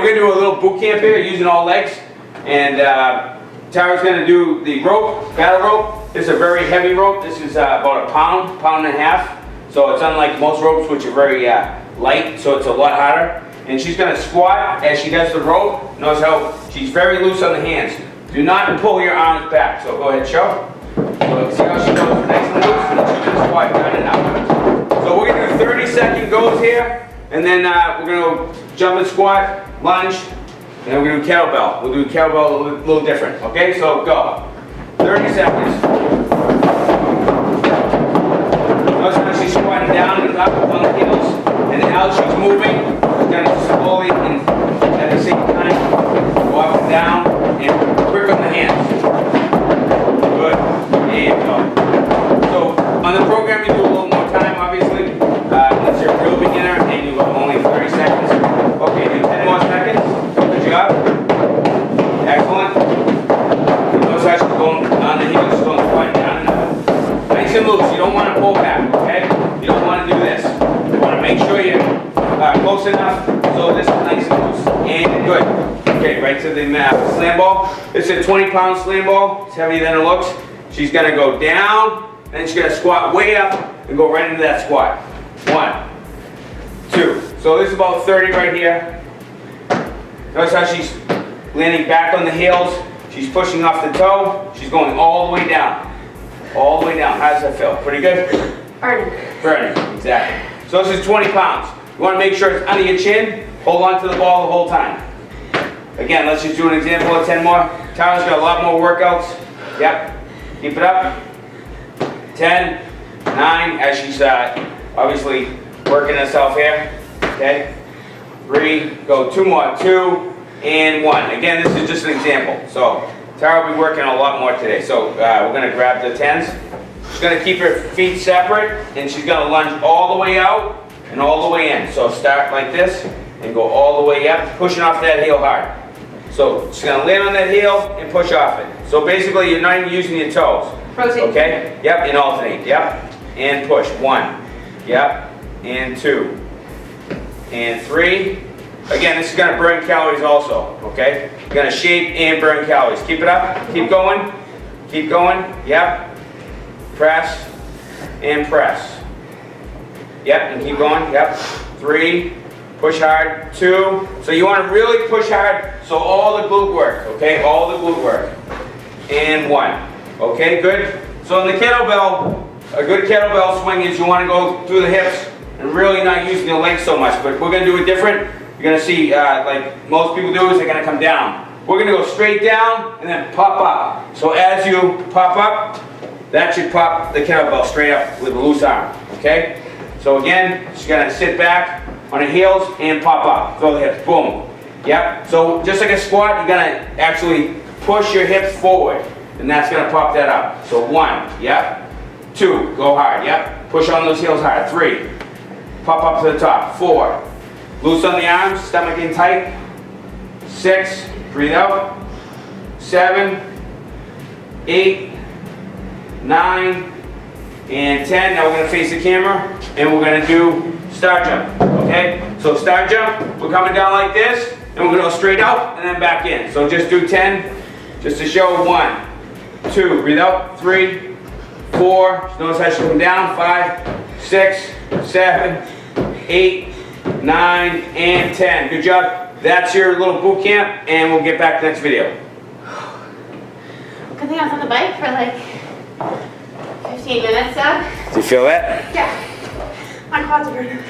we're going to do a little boot camp here using all legs. And Tara's going to do the rope, battle rope. This is a very heavy rope. This is about a pound, pound and a half. So it's unlike most ropes, which are very light, so it's a lot harder. And she's going to squat as she does the rope. Notice how she's very loose on the hands. Do not pull your arms back. So go ahead, show. So see how she goes nice and loose, and then she's going to squat down and out. So we're going to do 30-second goes here, and then we're going to jump and squat, lunge, and then we're going to do kettlebell. We'll do kettlebell a little different. Okay, so go. 30 seconds. Notice how she's squatting down and up on the heels, and then out she's moving. She's going to slowly and at the same time go up and down and quick on the hands. Good. And go. So on the program you do a little more time, obviously. Unless you're a real beginner and you go only 30 seconds. Okay, do 10 more seconds. Good job. Excellent. Notice how she's going on the heels, she's going quite down and up. Nice and loose. You don't want to pull back, okay? You don't want to do this. You want to make sure you're close enough so this is nice and loose. And good. Okay, right to the slam ball. It's a 20-pound slam ball. It's heavier than it looks. She's going to go down, then she's going to squat way up and go right into that squat. 1, 2. So this is about 30 right here. Notice how she's landing back on the heels. She's pushing off the toe. She's going all the way down. All the way down. How does that feel? Pretty good? Burning. Burning, exactly. So this is 20 pounds. You want to make sure it's under your chin. Hold on to the ball the whole time. Again, let's just do an example of 10 more. Tara's got a lot more workouts. Yep. Keep it up. 10, 9, as she's obviously working herself here. Okay. 3, go 2 more. 2 and 1. Again, this is just an example. So Tara will be working a lot more today. So we're going to grab the 10s. She's going to keep her feet separate, and she's going to lunge all the way out and all the way in. So start like this and go all the way up, pushing off that heel hard. So she's going to land on that heel and push off it. So basically you're not even using your toes. Rotate. Okay? Yep, and alternate. Yep. And push. 1. Yep. And 2. And 3. Again, this is going to burn calories also. Okay? You're going to shape and burn calories. Keep it up. Keep going. Keep going. Yep. Press and press. Yep, and keep going. Yep. 3. Push hard. 2. So you want to really push hard so all the glute work. Okay? All the glute work. And 1. Okay, good. So in the kettlebell, a good kettlebell swing is you want to go through the hips and really not using the legs so much. But we're going to do it different. You're going to see, like most people do, is they're going to come down. We're going to go straight down and then pop up. So as you pop up, that should pop the kettlebell straight up with a loose arm. Okay? So again, she's going to sit back on her heels and pop up. Throw the hips. Boom. Yep. So just like a squat, you're going to actually push your hips forward. And that's going to pop that up. So 1. Yep. 2. Go hard. Yep. Push on those heels hard. 3. Pop up to the top. 4. Loose on the arms. Stomach in tight. 6. Breathe out. 7. 8. 9. And 10. Now we're going to face the camera. And we're going to do star jump. Okay? So star jump. We're coming down like this. And we're going to go straight out and then back in. So just do 10. Just to show. 1. 2, breathe out. 3, 4, notice how she come down. 5, 6, 7, 8, 9, and 10. Good job. That's your little boot camp, and we'll get back to the next video. Good thing I was on the bike for like 15 minutes, Doug. Do you feel that? Yeah. My quads are burning.